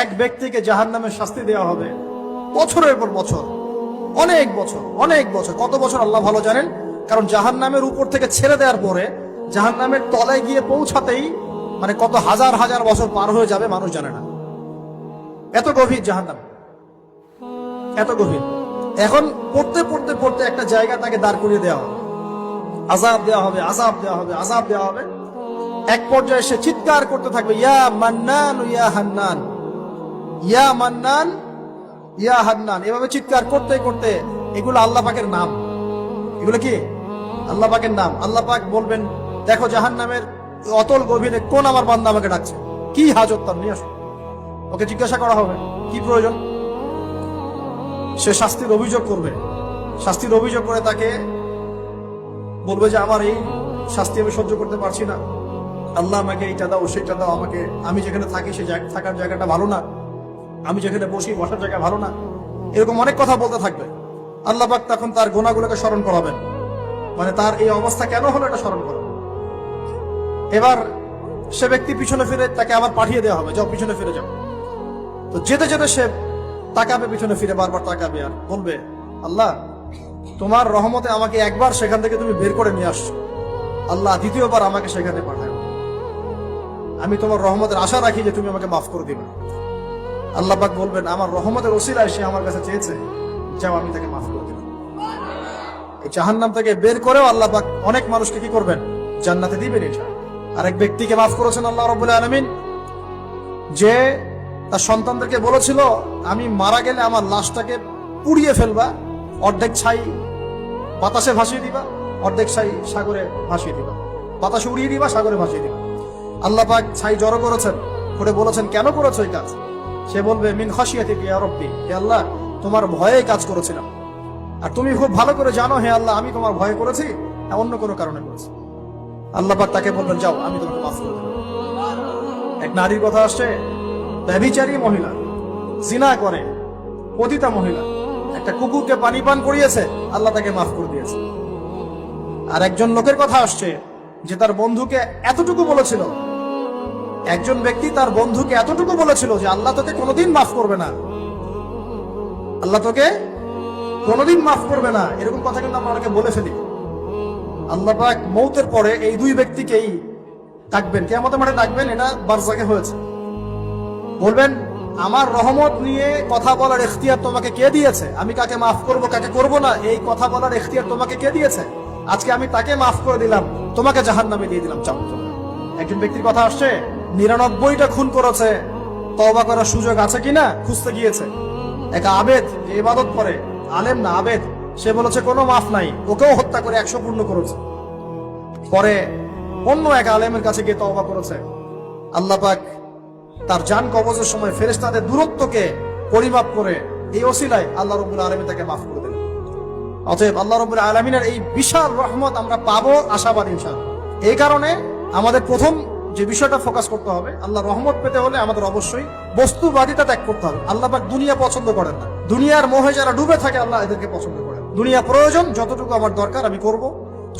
এক ব্যক্তিকে জাহান্নামের শাস্তি দেওয়া হবে বছরের পর বছর, অনেক বছর, অনেক বছর। কত বছর আল্লাহ ভালো জানেন, কারণ জাহান্নামের উপর থেকে ছেড়ে দেওয়ার পরে জাহান্নামের তলায় গিয়ে পৌঁছাতেই মানে কত হাজার হাজার বছর পার হয়ে যাবে মানুষ জানে না। এত গভীর জাহান্নাম, এত গভীর। এখন পড়তে পড়তে পড়তে একটা জায়গা তাকে দাঁড় করিয়ে দেওয়া হবে, আযাব দেওয়া হবে, আযাব দেওয়া হবে, আযাব দেওয়া হবে। এক পর্যায়ে সে চিৎকার করতে থাকবে, ইয়া মান্নান ইয়া হান্নান, ইয়া মান্নান ইয়া হান্নান। এভাবে চিৎকার করতে করতে, এগুলো আল্লাহ পাকের নাম। এগুলো কি আল্লাহ পাকের নাম। আল্লাহ পাক বলবেন, দেখো জাহান্নামের অতল গভীরে কোন আমার বান্দা আমাকে ডাকছে, কি হাজত তার, নিয়ে আসো। ওকে জিজ্ঞাসা করা হবে কি প্রয়োজন। সে শাস্তির অভিযোগ করবে, শাস্তির অভিযোগ করে তাকে বলবে যে আমার এই শাস্তি আমি সহ্য করতে পারছি না, আল্লাহ আমাকে এইটা দাও সেইটা দাও, আমাকে, আমি যেখানে থাকি সে থাকার জায়গাটা ভালো না, আমি যেখানে বসি বসার জায়গা ভালো না, এরকম অনেক কথা বলতে থাকবে। আল্লাহ পাক তখন তার গুনাহগুলোকে স্মরণ করাবেন, মানে তার এই অবস্থা কেন হলো এটা স্মরণ করাবেন। এবার সে ব্যক্তি পিছনে ফিরে, তাকে আবার পাঠিয়ে দেওয়া হবে, যাও পিছনে ফিরে যাও। তো যেতে যেতে সে তাকাবে পিছনে ফিরে, বারবার তাকাবে আর বলবে, আল্লাহ তোমার রহমতে আমাকে একবার সেখান থেকে তুমি বের করে নিয়ে আসছো, আল্লাহ দ্বিতীয়বার আমাকে সেখানে পাঠাও। আমি তোমার রহমতের আশা রাখি যে তুমি আমাকে মাফ করে দিবে। আল্লাহ পাক বলবেন, আমার রহমতের ওসিলায় সে আমার কাছে চেয়েছে, যাও আমি তাকে মাফ করে দিলাম। এই জাহান্নাম থেকে বের করেও আল্লাহ পাক অনেক মানুষকে কি করবেন, জান্নাতে দিবেন। এটা আরেক ব্যক্তিকে মাফ করেছেন আল্লাহ রাব্বুল আলামিন, যে তার সন্তানদেরকে বলেছিল আমি মারা গেলে আমার লাশটাকে পুড়িয়ে ফেলবা, অর্ধেক ছাই বাতাসে ভাসিয়ে দিবা, অর্ধেক ছাই সাগরে ভাসিয়ে দিবা, বাতাসে উড়িয়ে দিবা, সাগরে ভাসিয়ে দিবা। আল্লাহ পাক ছাই জড়ো করেছেন, করে বলেছেন কেন করেছো এই কাজ। সে বলবে, মিন খাশিয়াতিকা ইয়া রাব্বি, হে আল্লাহ তোমার ভয়ে কাজ করেছিলাম, আর তুমি খুব ভালো করে জানো হে আল্লাহ আমি তোমার ভয়ে করেছি, অন্য কোনো কারণে করেছি। আল্লাহ পাক তাকে বলবেন, যাও আমি তোমাকে মাফ করে দিলাম। এক নারীর কথা আসছে, ব্যভিচারী মহিলা, জিনা করে, পতিতা মহিলা, একটা কুকুরকে পানি পান করিয়েছে, আল্লাহ তাকে মাফ করে দিয়েছে। আর একজন লোকের কথা আসছে যে তার বন্ধুকে এতটুকু বলেছিল, একজন ব্যক্তি তার বন্ধুকে এতটুকু বলেছিল যে আল্লাহ তোকে কোনোদিন মাফ করবে না, আল্লাহ তোকে কোনোদিন মাফ করবে না। এরকম কথা কিন্তু আমরা অনেকে বলে ফেলি। আল্লাহ পাক মৌতের পরে এই দুই ব্যক্তিকেই ডাকবেন, কিয়ামতের মাঠে ডাকবেন, এটা বারজাকে হয়েছে। বলবেন, আমার রহমত নিয়ে কথা বলার ইখতিয়ার তোমাকে কে দিয়েছে, আমি কাকে মাফ করব কাকে করব না এই কথা বলার ইখতিয়ার তোমাকে কে দিয়েছে, আজকে আমি তাকে মাফ করে দিলাম, তোমাকে জাহান্নামে দিয়ে দিলাম। চাপ। একজন ব্যক্তির কথা আসছে, 99টা খুন করেছে, তওবা করার সুযোগ আছে কিনা খুঁজতে গিয়েছে। এক আবেদ, যে ইবাদত করে, আলেম না আবেদ, সে বলেছে কোনো মাফ নাই, ওকেও হত্যা করে 100 পূর্ণ করেছে। পরে অন্য এক আলেমের কাছে গিয়ে তওবা করেছে। আল্লাহ পাক তার জান কবজের সময় ফেরেশতাদের দূরত্বকে পরিমাপ করে এই ওসিলায় আল্লাহ রাব্বুল আলামিন তাকে মাফ করে দিলেন। অতএব আল্লাহ রাব্বুল আলামিনের এই বিশাল রহমত আমরা পাবো, আশাবাদী ইনশাআল্লাহ। এই কারণে আমাদের প্রথম যে বিষয়টা ফোকাস করতে হবে, আল্লাহ রহমত পেতে হলে আমাদের অবশ্যই বস্তুবাদিতা ত্যাগ করতে হবে। আল্লাহ পাক দুনিয়া পছন্দ করেন না, দুনিয়ার মোহে যারা ডুবে থাকে আল্লাহ এদেরকে পছন্দ করেন। দুনিয়া প্রয়োজন, যতটুকু আমার দরকার আমি করব,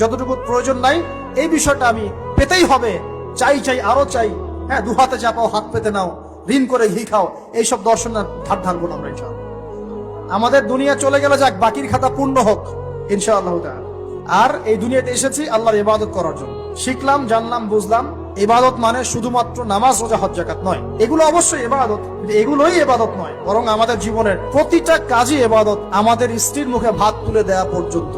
যতটুকু প্রয়োজন নাই এই বিষয়টা আমি পেতেই হবে, চাই চাই আরো চাই, হ্যাঁ, দু হাতে চাপাও হাত পেতে নাও, ঋণ করে ঘি খাও, এইসব দর্শন ধার ধারবো না আমরা ইনশাআল্লাহ। আমাদের দুনিয়া চলে গেলে যাক, বাকির খাতা পূর্ণ হোক ইনশাআল্লাহ তাআলা। আর এই দুনিয়াতে এসেছি আল্লাহর ইবাদত করার জন্য। শিখলাম, জানলাম, বুঝলাম, ইবাদত মানে শুধুমাত্র নামাজ, রোজা, হজ, যাকাত নয়। এগুলো অবশ্যই ইবাদত, কিন্তু এগুলোই ইবাদত নয়, বরং আমাদের জীবনের প্রতিটা কাজই ইবাদত। আমাদের স্ত্রীর মুখে ভাত তুলে দেওয়া পর্যন্ত,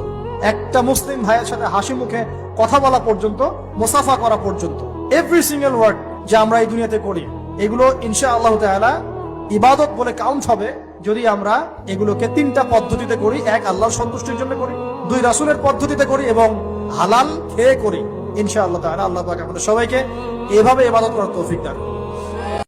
একটা মুসলিম ভাইয়ের সাথে হাসি মুখে কথা বলা পর্যন্ত, মুসাফা করা পর্যন্ত, এভরি সিঙ্গেল ওয়ার্ড যা আমরা এই দুনিয়াতে করি, এগুলো ইনশাআল্লাহ তাআলা ইবাদত বলে কাউন্ট হবে যদি আমরা এগুলোকে 3টা পদ্ধতিতে করি। এক, আল্লাহর সন্তুষ্টির জন্য করি, 2, রাসূলের পদ্ধতিতে করি, এবং হালাল খেয়ে করি। ইনশাআল্লাহ তাআলা আল্লাহ পাক আমাদের সবাইকে এভাবে ইবাদত করার তৌফিক দান করুন।